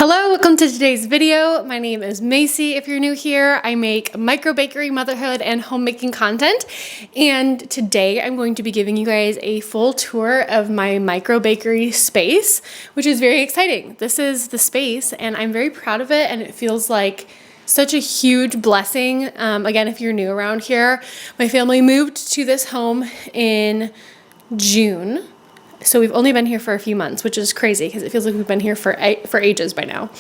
Hello, welcome to today's video. My name is Macy. If you're new here, I make micro bakery, motherhood, and homemaking content. And today I'm going to be giving you guys a full tour of my micro bakery space, which is very exciting. This is the space and I'm very proud of it, and it feels like such a huge blessing. Again, if you're new around here, my family moved to this home in June. So we've only been here for a few months, which is crazy because it feels like we've been here for ages by now.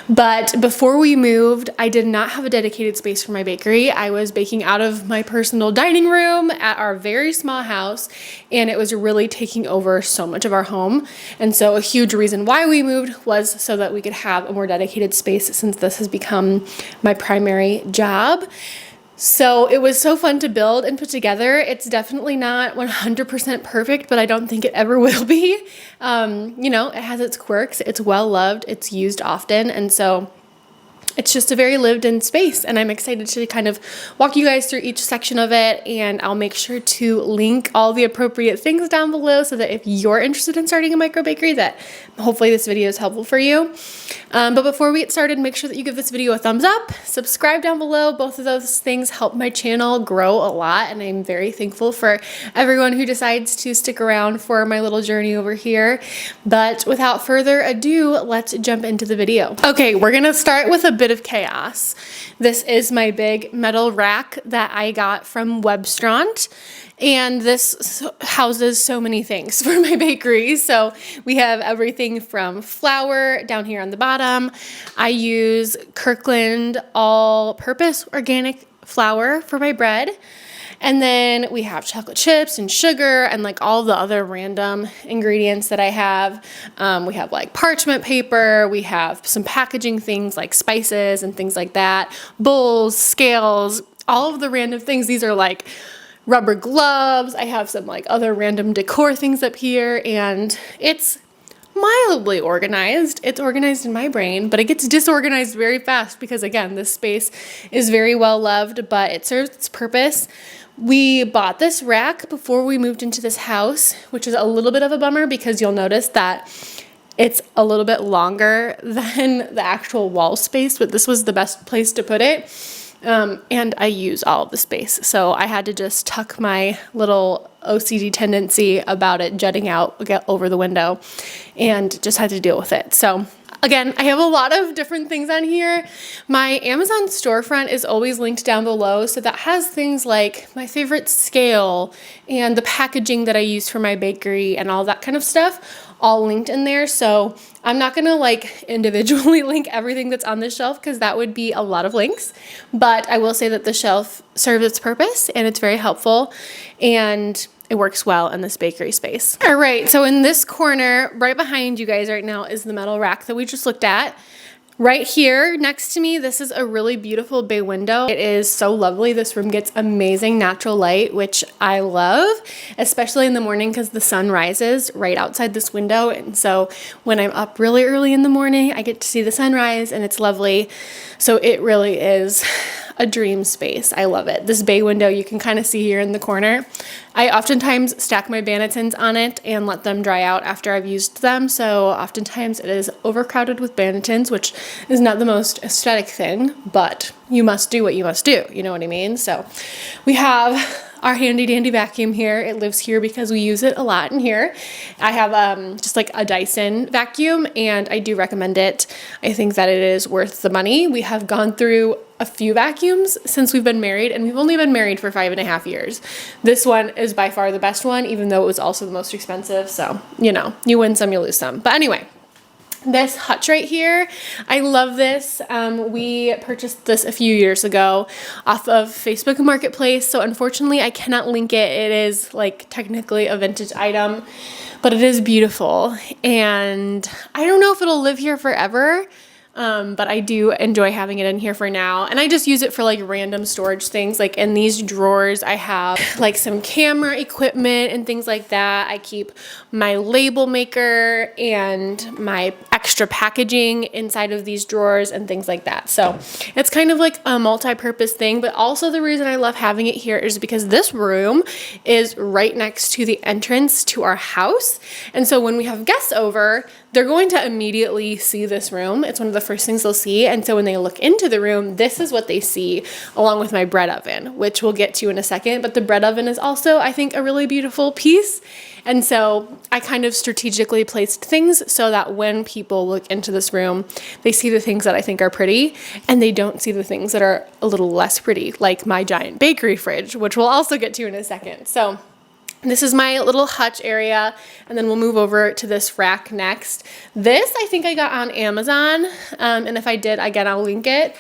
But before we moved, I did not have a dedicated space for my bakery. I was baking out of my personal dining room at our very small house, and it was really taking over so much of our home. And so a huge reason why we moved was so that we could have a more dedicated space, since this has become my primary job. So it was so fun to build and put together. It's definitely not 100% perfect, but I don't think it ever will be. You know, it has its quirks. It's well loved. It's used often. And so it's just a very lived in space, and I'm excited to kind of walk you guys through each section of it, and I'll make sure to link all the appropriate things down below so that if you're interested in starting a micro bakery, that hopefully this video is helpful for you. But before we get started, make sure that you give this video a thumbs up, subscribe down below. Both of those things help my channel grow a lot, and I'm very thankful for everyone who decides to stick around for my little journey over here. But without further ado, let's jump into the video. Okay, we're gonna start with a bit of chaos. This is my big metal rack that I got from Workstations, and this houses so many things for my bakery. So we have everything from flour down here on the bottom. I use Kirkland all-purpose organic flour for my bread. And then we have chocolate chips and sugar and like all the other random ingredients that I have. We have like parchment paper, we have some packaging things like spices and things like that, bowls, scales, all of the random things. These are like rubber gloves. I have some like other random decor things up here, and it's mildly organized. It's organized in my brain, but it gets disorganized very fast because, again, this space is very well loved, but it serves its purpose. We bought this rack before we moved into this house, which is a little bit of a bummer because you'll notice that it's a little bit longer than the actual wall space, but this was the best place to put it. And I use all of the space. So I had to just tuck my little OCD tendency about it jutting out over the window and just had to deal with it. So again, I have a lot of different things on here. My Amazon storefront is always linked down below. So that has things like my favorite scale and the packaging that I use for my bakery and all that kind of stuff, all linked in there. So I'm not gonna like individually link everything that's on this shelf because that would be a lot of links, but I will say that the shelf serves its purpose and it's very helpful and it works well in this bakery space. All right, so in this corner, right behind you guys right now is the metal rack that we just looked at. Right here next to me, this is a really beautiful bay window. It is so lovely. This room gets amazing natural light, which I love, especially in the morning because the sun rises right outside this window. And so when I'm up really early in the morning, I get to see the sunrise and it's lovely. So it really is a dream space. I love it. This bay window you can kind of see here in the corner. I oftentimes stack my bannetons on it and let them dry out after I've used them. So oftentimes it is overcrowded with bannetons, which is not the most aesthetic thing, but you must do what you must do. You know what I mean? So we have our handy dandy vacuum here. It lives here because we use it a lot in here. I have just like a Dyson vacuum and I do recommend it. I think that it is worth the money. We have gone through a few vacuums since we've been married, and we've only been married for 5.5 years. This one is by far the best one, even though it was also the most expensive. So, you know, you win some, you lose some. But anyway, this hutch right here, I love this. We purchased this a few years ago off of Facebook Marketplace. So unfortunately I cannot link it. It is like technically a vintage item, but it is beautiful. And I don't know if it'll live here forever. But I do enjoy having it in here for now. And I just use it for like random storage things. Like in these drawers, I have like some camera equipment and things like that. I keep my label maker and my extra packaging inside of these drawers and things like that. So it's kind of like a multi-purpose thing, but also the reason I love having it here is because this room is right next to the entrance to our house. And so when we have guests over, they're going to immediately see this room. It's one of the first things they'll see. And so when they look into the room, this is what they see, along with my bread oven, which we'll get to in a second. But the bread oven is also, I think, a really beautiful piece. And so I kind of strategically placed things so that when people look into this room, they see the things that I think are pretty, and they don't see the things that are a little less pretty, like my giant bakery fridge, which we'll also get to in a second. So this is my little hutch area, and then we'll move over to this rack next. This I think I got on Amazon, and if I did, again, I'll link it.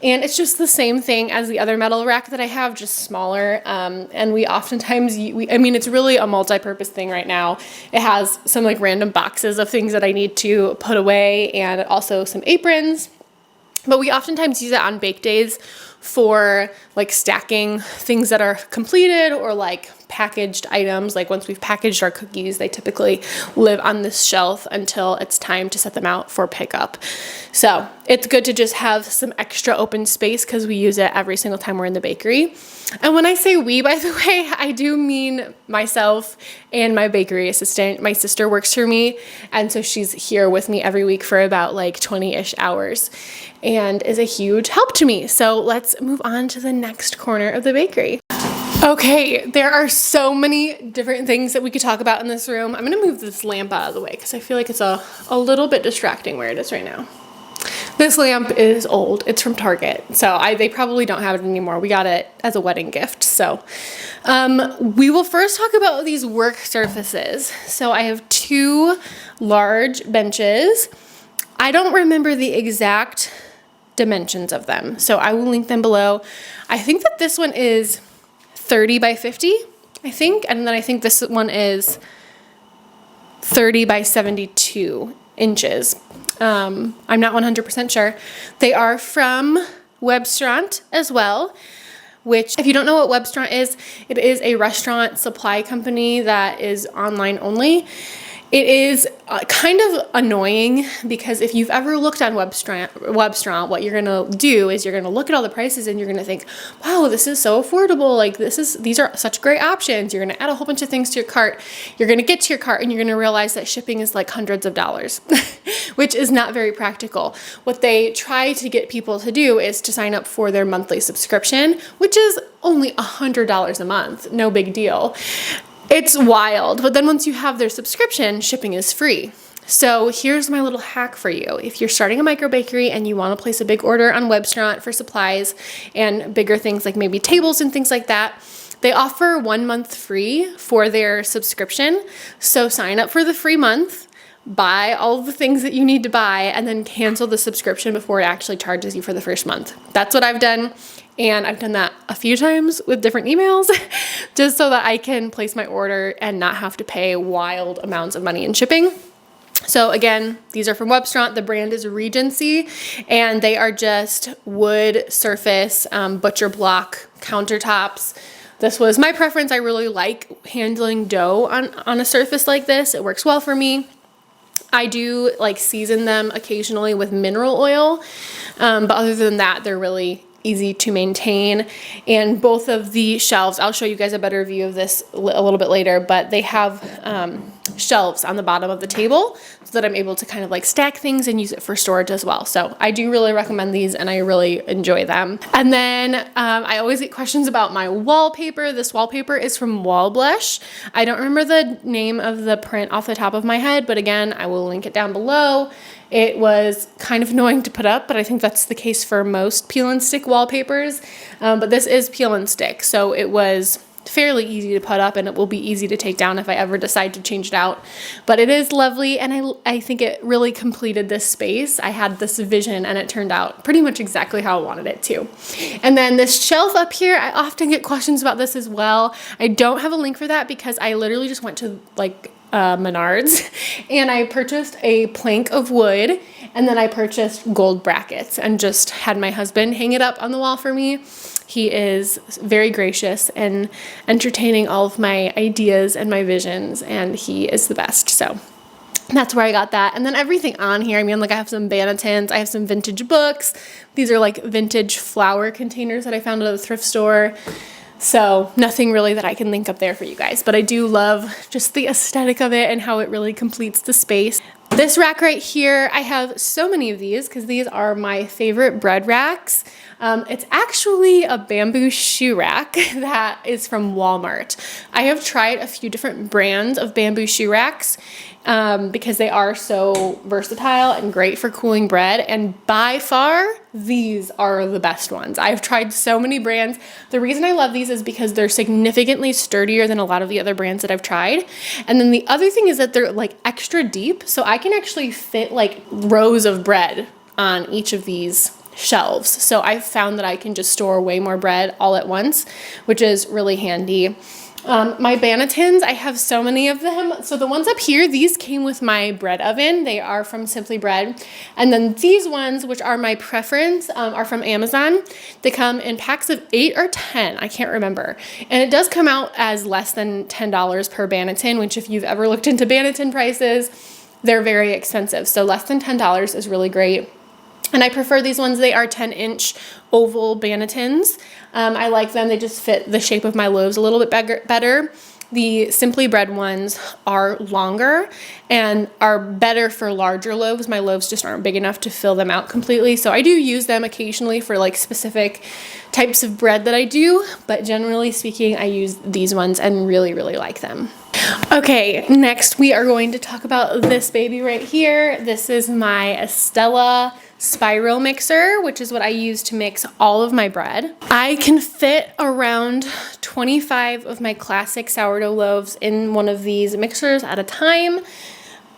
And it's just the same thing as the other metal rack that I have, just smaller. And we oftentimes, I mean, it's really a multi-purpose thing right now. It has some like random boxes of things that I need to put away, and also some aprons. But we oftentimes use it on bake days for like stacking things that are completed, or like packaged items. Like once we've packaged our cookies, they typically live on this shelf until it's time to set them out for pickup. So it's good to just have some extra open space because we use it every single time we're in the bakery. And when I say we, by the way, I do mean myself and my bakery assistant. My sister works for me, and so she's here with me every week for about like 20-ish hours and is a huge help to me. So let's move on to the next corner of the bakery. Okay, there are so many different things that we could talk about in this room. I'm gonna move this lamp out of the way because I feel like it's a little bit distracting where it is right now. This lamp is old. It's from Target, so they probably don't have it anymore. We got it as a wedding gift. So we will first talk about these work surfaces. So I have two large benches. I don't remember the exact dimensions of them, so I will link them below. I think that this one is 30 by 50, I think, and then I think this one is 30 by 72 inches. I'm not 100% sure. They are from Workstations as well, which, if you don't know what Workstations is, it is a restaurant supply company that is online only. It is kind of annoying because if you've ever looked on Workstations, what you're gonna do is you're gonna look at all the prices and you're gonna think, wow, this is so affordable. Like these are such great options. You're gonna add a whole bunch of things to your cart. You're gonna get to your cart and you're gonna realize that shipping is like hundreds of dollars, which is not very practical. What they try to get people to do is to sign up for their monthly subscription, which is only $100 a month. No big deal. It's wild, but then once you have their subscription, shipping is free. So here's my little hack for you. If you're starting a micro bakery and you want to place a big order on Workstations for supplies and bigger things like maybe tables and things like that, they offer 1 month free for their subscription. So sign up for the free month, buy all the things that you need to buy, and then cancel the subscription before it actually charges you for the first month. That's what I've done. And I've done that a few times with different emails just so that I can place my order and not have to pay wild amounts of money in shipping. So again, these are from Workstations. The brand is Regency, and they are just wood surface, butcher block countertops. This was my preference. I really like handling dough on a surface like this. It works well for me. I do like season them occasionally with mineral oil, but other than that, they're really easy to maintain. And both of the shelves, I'll show you guys a better view of this a little bit later, but they have shelves on the bottom of the table so that I'm able to kind of like stack things and use it for storage as well. So I do really recommend these and I really enjoy them. And then I always get questions about my wallpaper. This wallpaper is from Wallblush. I don't remember the name of the print off the top of my head, but again, I will link it down below. It was kind of annoying to put up, but I think that's the case for most peel and stick wallpapers. But this is peel and stick, so it was fairly easy to put up, and it will be easy to take down if I ever decide to change it out. But it is lovely, and I think it really completed this space. I had this vision, and it turned out pretty much exactly how I wanted it to. And then this shelf up here, I often get questions about this as well. I don't have a link for that because I literally just went to like Menards and I purchased a plank of wood, and then I purchased gold brackets and just had my husband hang it up on the wall for me. He is very gracious and entertaining all of my ideas and my visions, and he is the best. So That's where I got that. And then everything on here, I mean, like I have some Banatins, I have some vintage books. These are like vintage flower containers that I found at a thrift store. So nothing really that I can link up there for you guys, but I do love just the aesthetic of it and how it really completes the space. This rack right here, I have so many of these because these are my favorite bread racks. It's actually a bamboo shoe rack that is from Walmart. I have tried a few different brands of bamboo shoe racks because they are so versatile and great for cooling bread, and by far these are the best ones. I've tried so many brands. The reason I love these is because they're significantly sturdier than a lot of the other brands that I've tried. And then the other thing is that they're like extra deep, so I can actually fit like rows of bread on each of these shelves. So I've found that I can just store way more bread all at once, which is really handy. My Banatins, I have so many of them. So the ones up here, these came with my bread oven. They are from Simply Bread. And then these ones, which are my preference, are from Amazon. They come in packs of 8 or 10, I can't remember. And it does come out as less than $10 per Banatin, which if you've ever looked into Banatin prices, they're very expensive. So less than $10 is really great. And I prefer these ones. They are 10-inch oval Banatins. I like them. They just fit the shape of my loaves a little bit better. The Simply Bread ones are longer and are better for larger loaves. My loaves just aren't big enough to fill them out completely. So I do use them occasionally for like specific types of bread that I do, but generally speaking, I use these ones and really, really like them. Okay, next we are going to talk about this baby right here. This is my Estella spiral mixer, which is what I use to mix all of my bread. I can fit around 25 of my classic sourdough loaves in one of these mixers at a time.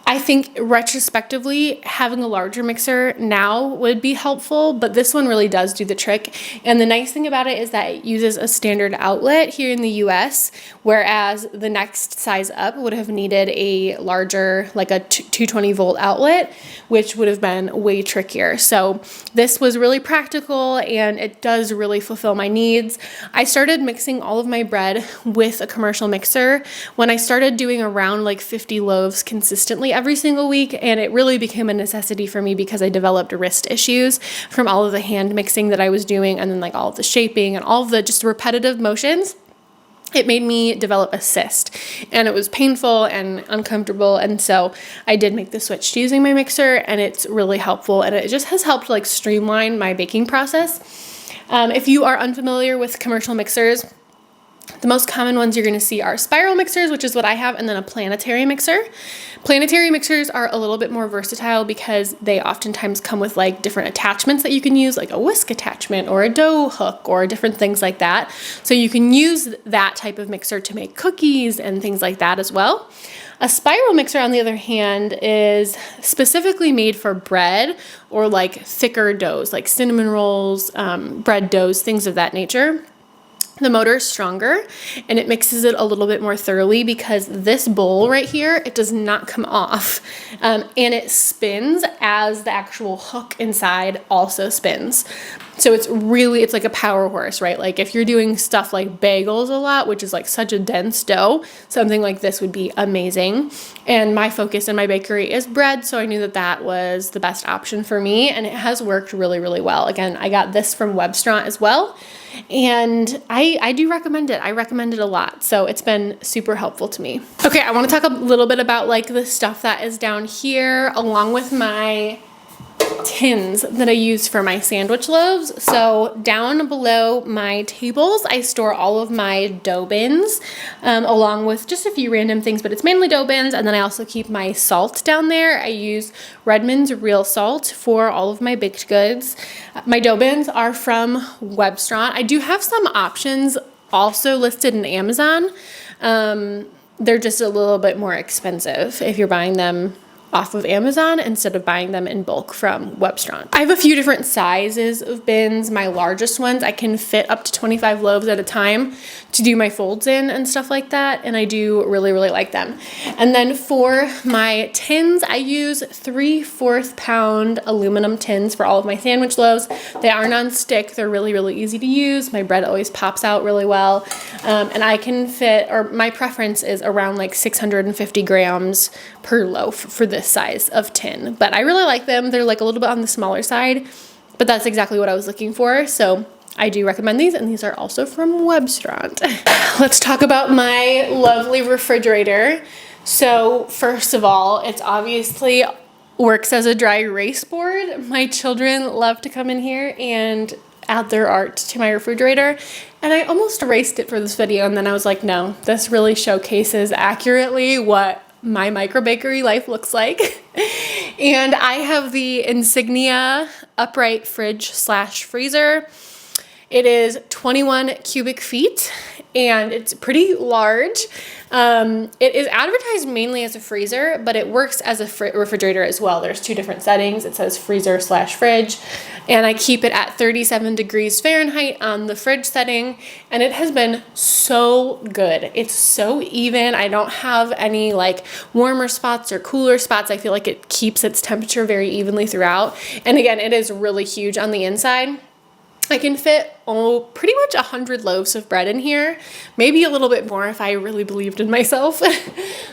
I think retrospectively, having a larger mixer now would be helpful, but this one really does do the trick. And the nice thing about it is that it uses a standard outlet here in the US, whereas the next size up would have needed a larger, like a 220 volt outlet, which would have been way trickier. So this was really practical and it does really fulfill my needs. I started mixing all of my bread with a commercial mixer when I started doing around like 50 loaves consistently every single week, and it really became a necessity for me because I developed wrist issues from all of the hand mixing that I was doing, and then like all of the shaping and all of the just repetitive motions. It made me develop a cyst, and it was painful and uncomfortable, and so I did make the switch to using my mixer, and it's really helpful, and it just has helped like streamline my baking process. If you are unfamiliar with commercial mixers, the most common ones you're going to see are spiral mixers, which is what I have, and then a planetary mixer. Planetary mixers are a little bit more versatile because they oftentimes come with like different attachments that you can use, like a whisk attachment or a dough hook or different things like that. So you can use that type of mixer to make cookies and things like that as well. A spiral mixer, on the other hand, is specifically made for bread or like thicker doughs, like cinnamon rolls, bread doughs, things of that nature. The motor is stronger and it mixes it a little bit more thoroughly because this bowl right here, it does not come off, and it spins as the actual hook inside also spins. So it's like a power horse, right? Like if you're doing stuff like bagels a lot, which is like such a dense dough, something like this would be amazing. And my focus in my bakery is bread, so I knew that that was the best option for me, and it has worked really, really well. Again, I got this from Webstaurant as well, and I do recommend it. I recommend it a lot, so it's been super helpful to me. Okay, I want to talk a little bit about like the stuff that is down here along with my tins that I use for my sandwich loaves. So down below my tables, I store all of my dough bins, along with just a few random things, but it's mainly dough bins. And then I also keep my salt down there. I use Redmond's real salt for all of my baked goods. My dough bins are from Webstaurant. I do have some options also listed in Amazon. They're just a little bit more expensive if you're buying them off of Amazon instead of buying them in bulk from Webstaurant. I have a few different sizes of bins. My largest ones, I can fit up to 25 loaves at a time to do my folds in and stuff like that, and I do really, really like them. And then for my tins, I use 3/4 pound aluminum tins for all of my sandwich loaves. They are non-stick. They're really, really easy to use. My bread always pops out really well. And I can fit, or my preference is around like 650 grams per loaf for this size of tin. But I really like them. They're like a little bit on the smaller side, but that's exactly what I was looking for. So I do recommend these, and these are also from Webstrand. Let's talk about my lovely refrigerator. So first of all, it's obviously works as a dry erase board. My children love to come in here and add their art to my refrigerator, and I almost erased it for this video, and then I was like, no, this really showcases accurately what my micro bakery life looks like. And I have the Insignia upright fridge slash freezer. It is 21 cubic feet and it's pretty large. It is advertised mainly as a freezer, but it works as a refrigerator as well. There's two different settings. It says freezer slash fridge, and I keep it at 37 degrees Fahrenheit on the fridge setting, and it has been so good. It's so even. I don't have any like warmer spots or cooler spots. I feel like it keeps its temperature very evenly throughout. And again, it is really huge on the inside. I can fit pretty much 100 loaves of bread in here, maybe a little bit more if I really believed in myself,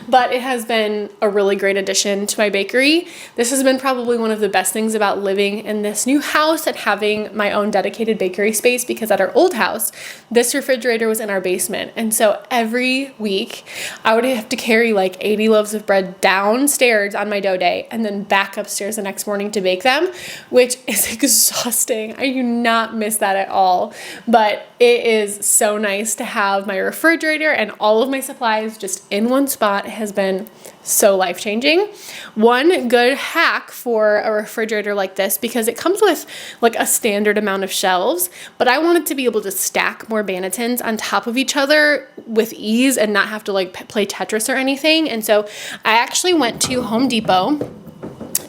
but it has been a really great addition to my bakery. This has been probably one of the best things about living in this new house and having my own dedicated bakery space, because at our old house, this refrigerator was in our basement, and so every week I would have to carry like 80 loaves of bread downstairs on my dough day and then back upstairs the next morning to bake them, which is exhausting. I do not miss that at all. But it is so nice to have my refrigerator and all of my supplies just in one spot. It has been so life-changing. One good hack for a refrigerator like this, because it comes with like a standard amount of shelves, but I wanted to be able to stack more Bannetons on top of each other with ease and not have to like play Tetris or anything. And so I actually went to Home Depot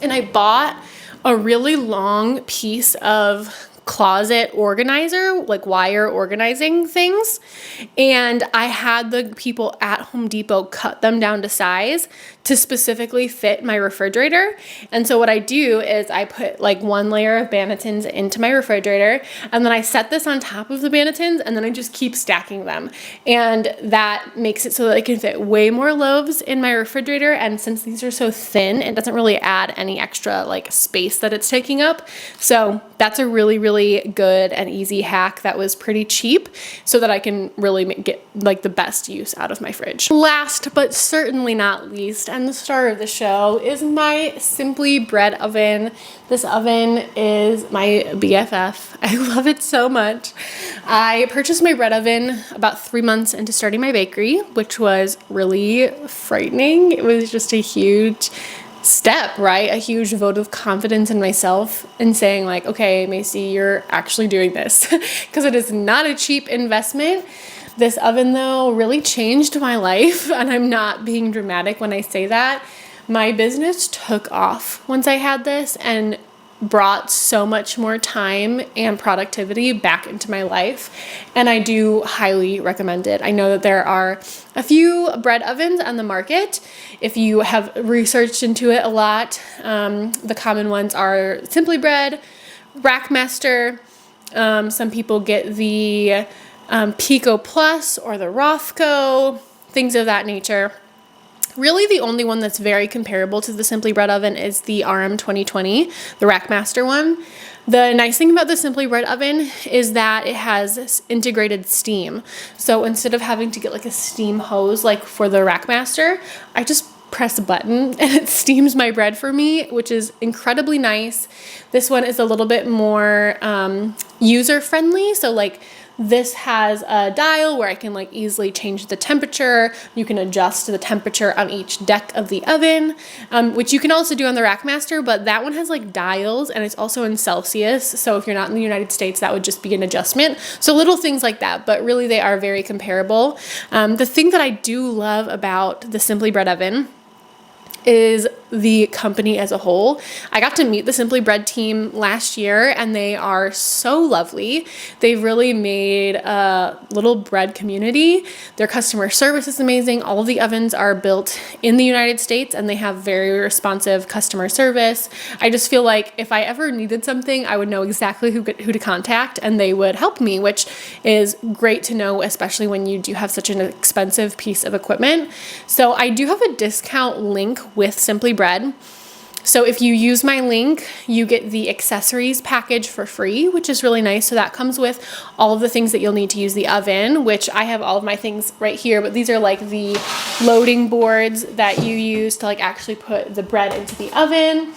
and I bought a really long piece of closet organizer, like wire organizing things, and I had the people at Home Depot cut them down to size to specifically fit my refrigerator. And so what I do is I put like one layer of Bannetons into my refrigerator, and then I set this on top of the Bannetons, and then I just keep stacking them, and that makes it so that I can fit way more loaves in my refrigerator. And since these are so thin, it doesn't really add any extra like space that it's taking up. So that's a really good and easy hack that was pretty cheap, so that I can really get like the best use out of my fridge. Last but certainly not least, and the star of the show, is my Simply Bread oven. This oven is my BFF. I love it so much. I purchased my bread oven about 3 months into starting my bakery, which was really frightening. It was just a huge step, right? A huge vote of confidence in myself and saying like, okay, Macy, you're actually doing this, because it is not a cheap investment. This oven though really changed my life, and I'm not being dramatic when I say that. My business took off once I had this and brought so much more time and productivity back into my life, and I do highly recommend it. I know that there are a few bread ovens on the market. If you have researched into it a lot, the common ones are Simply Bread, Rackmaster. Some people get the Pico Plus or the Rothko, things of that nature. Really, the only one that's very comparable to the Simply Bread oven is the RM 2020, the Rackmaster one. The nice thing about the Simply Bread oven is that it has integrated steam. So instead of having to get like a steam hose like for the Rackmaster, I just press a button and it steams my bread for me, which is incredibly nice. This one is a little bit more user-friendly. So like, this has a dial where I can like easily change the temperature. You can adjust the temperature on each deck of the oven, which you can also do on the Rackmaster, but that one has like dials and it's also in Celsius. So if you're not in the United States, that would just be an adjustment. So little things like that, but really they are very comparable. The thing that I do love about the Simply Bread oven is the company as a whole. I got to meet the Simply Bread team last year, and they are so lovely. They've really made a little bread community. Their customer service is amazing. All of the ovens are built in the United States, and they have very responsive customer service. I just feel like if I ever needed something, I would know exactly who to contact, and they would help me, which is great to know, especially when you do have such an expensive piece of equipment. So I do have a discount link with Simply Bread. So if you use my link, you get the accessories package for free, which is really nice. So that comes with all of the things that you'll need to use the oven, which I have all of my things right here, but these are like the loading boards that you use to like actually put the bread into the oven.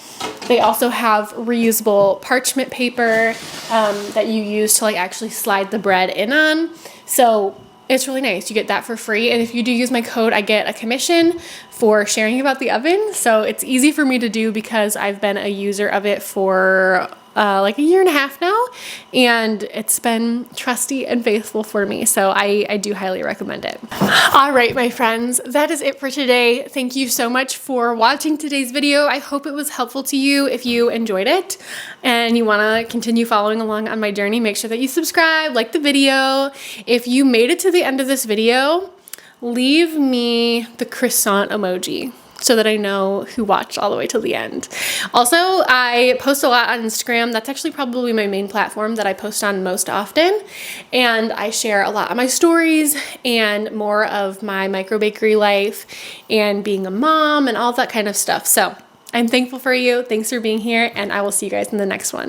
They also have reusable parchment paper that you use to like actually slide the bread in on. So it's really nice. You get that for free. And if you do use my code, I get a commission for sharing about the oven. So it's easy for me to do because I've been a user of it for like a year and a half now. And it's been trusty and faithful for me. So I do highly recommend it. All right, my friends, that is it for today. Thank you so much for watching today's video. I hope it was helpful to you. If you enjoyed it and you want to continue following along on my journey, make sure that you subscribe, like the video. If you made it to the end of this video, leave me the croissant emoji so that I know who watched all the way till the end. Also, I post a lot on Instagram. That's actually probably my main platform that I post on most often. And I share a lot of my stories and more of my micro bakery life and being a mom and all that kind of stuff. So I'm thankful for you. Thanks for being here, and I will see you guys in the next one.